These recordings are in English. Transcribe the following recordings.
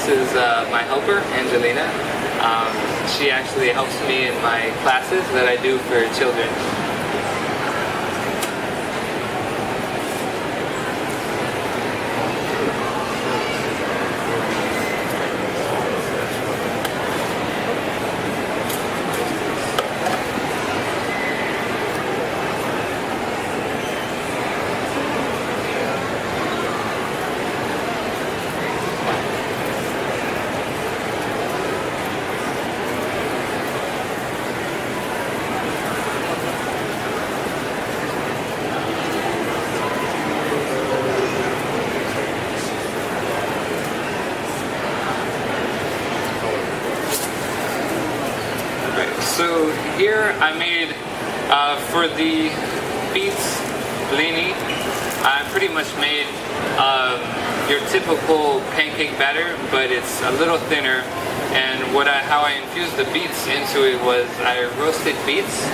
This is my helper, Angelina. She actually helps me in my classes that I do for children. So here I made, for the beet blini, I pretty much made your typical pancake batter, but it's a little thinner. And how I infused the beets into it was I roasted beets,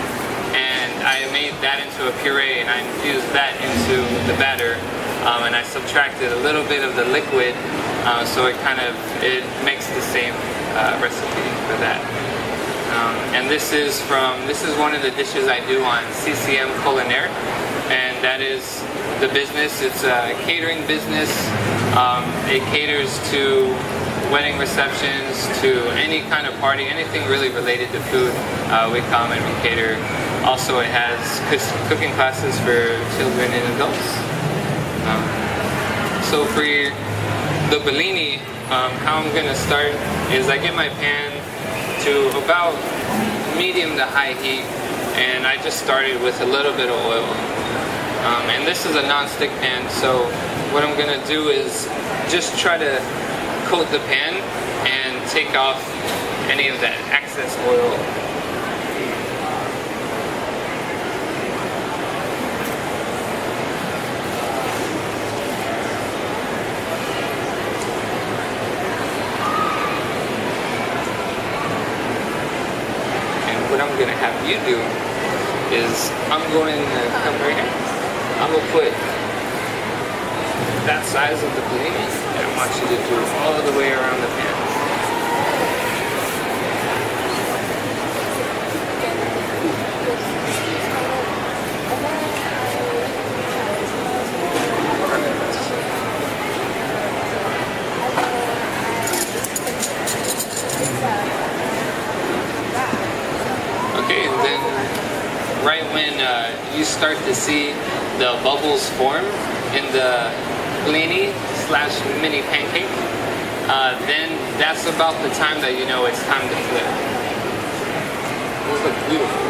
and I made that into a puree, and I infused that into the batter, and I subtracted a little bit of the liquid, so it makes the same recipe for that. And this is one of the dishes I do on CCM Culinare, and that is the business. It's a catering business. It caters to wedding receptions, to any kind of party, anything really related to food. We come and we cater. Also, it has cooking classes for children and adults. So for the blini, how I'm gonna start is I get my pan to about medium to high heat, and I just started with a little bit of oil. And this is a non-stick pan, so what I'm gonna do is just try to coat the pan and take off any of that excess oil. What I'm going to have you do is I'm going to come right here. I'm going to put that size of the blini, and I want you to do all the way around the pan. Okay, and then right when you start to see the bubbles form in the blini / mini pancake, then that's about the time that you know it's time to flip. Those look beautiful.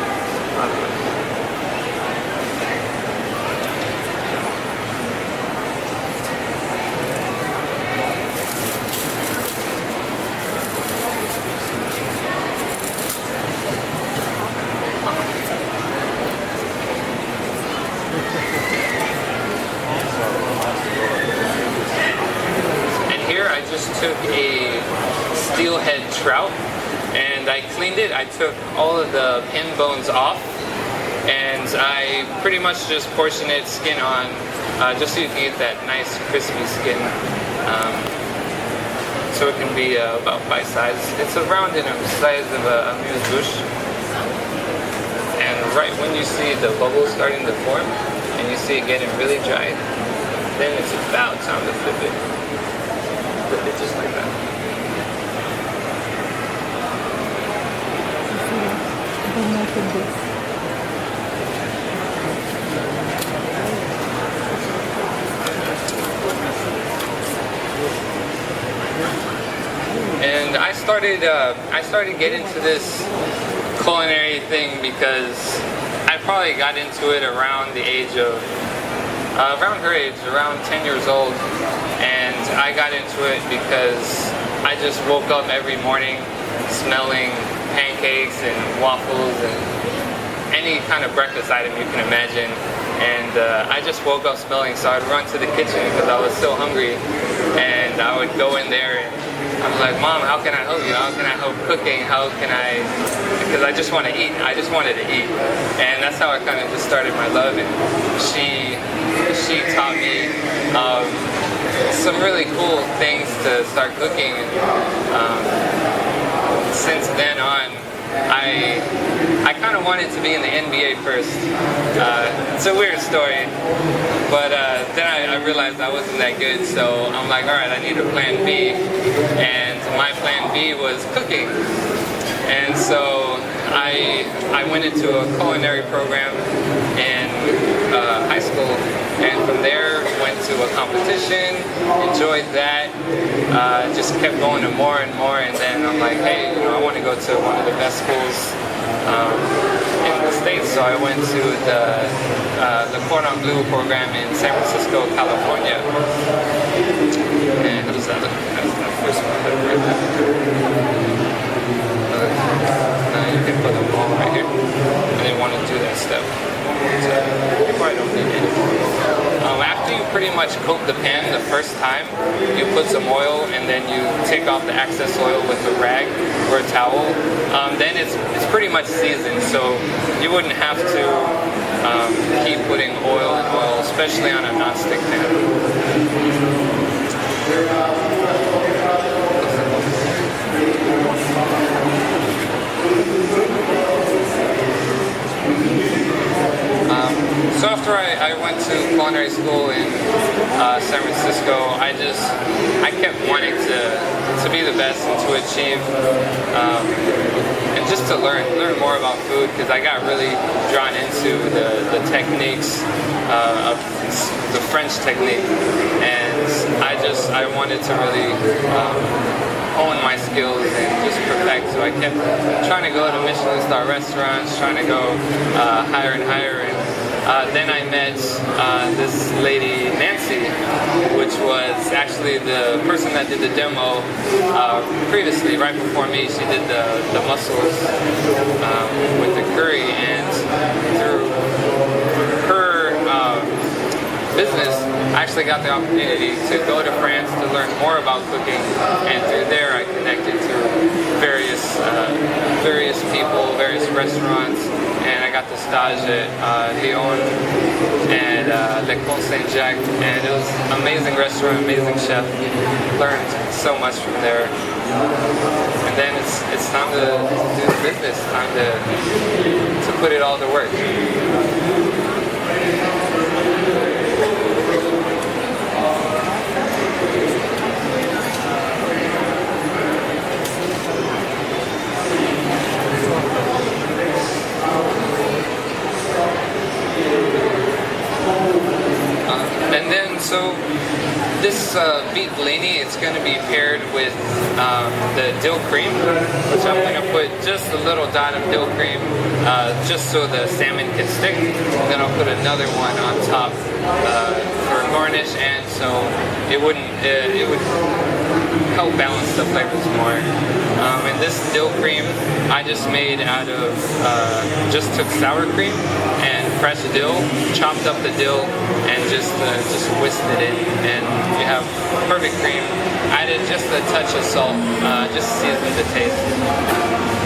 Took a steelhead trout and I cleaned it. I took all of the pin bones off, and I pretty much just portioned it skin on, just so you can get that nice crispy skin. So it can be about bite size. It's around in the size of a amuse-bouche. And right when you see the bubbles starting to form and you see it getting really dry, then it's about time to flip it. Flip it just like that. And I started getting into this culinary thing because I probably got into it around the age of, around her age, around 10 years old. And I got into it because I just woke up every morning smelling pancakes and waffles and any kind of breakfast item you can imagine. And I just woke up smelling, so I'd run to the kitchen because I was so hungry. And I would go in there and I was like, Mom, how can I help you? How can I help cooking? How can I, because I just want to eat. I just wanted to eat. And that's how I kind of just started my love. And she taught me some really cool things to start cooking. Since then on, I kind of wanted to be in the NBA first. It's a weird story, but then I realized I wasn't that good, so I'm like, all right, I need a plan B, and my plan B was cooking. And so I went into a culinary program in high school, and from there went to a competition, enjoyed that, just kept going to more and more, and then I'm like, hey, I want to go to one of the best schools in the States, so I went to the Cordon Bleu program in San Francisco, California. And how does that look? That's the first one right there. You can put them all right here. I didn't want to do that step. So you probably don't need it anymore. After you pretty much coat the pan the first time, you put some oil and then you take off the excess oil with a rag or a towel. Then it's pretty much seasoned, so you wouldn't have to keep putting oil and oil, especially on a non-stick pan. So after I went to culinary school in San Francisco, I kept wanting to be the best and to achieve and just to learn more about food, because I got really drawn into the techniques of the French technique, and I wanted to really hone my skills and just perfect. So I kept trying to go to Michelin star restaurants, trying to go higher and higher. And then I met this lady, Nancy, which was actually the person that did the demo previously, right before me. She did the mussels with the curry, and through her business, I actually got the opportunity to go to France to learn more about cooking, and through there I connected to various people, various restaurants, and I got the stage at Lyon and L'École Saint-Jacques, and it was an amazing restaurant, amazing chef. Learned so much from there, and then it's time to do the business, time to put it all to work. And then, so this beet blini, it's going to be paired with the dill cream, which I'm going to put just a little dot of dill cream, just so the salmon can stick. And then I'll put another one on top for garnish, and so it would help balance the flavors more. And this dill cream I just made out of, just took sour cream and fresh dill, chopped up the dill, and just whisked it in, and you have perfect cream. Added just a touch of salt, just season the taste.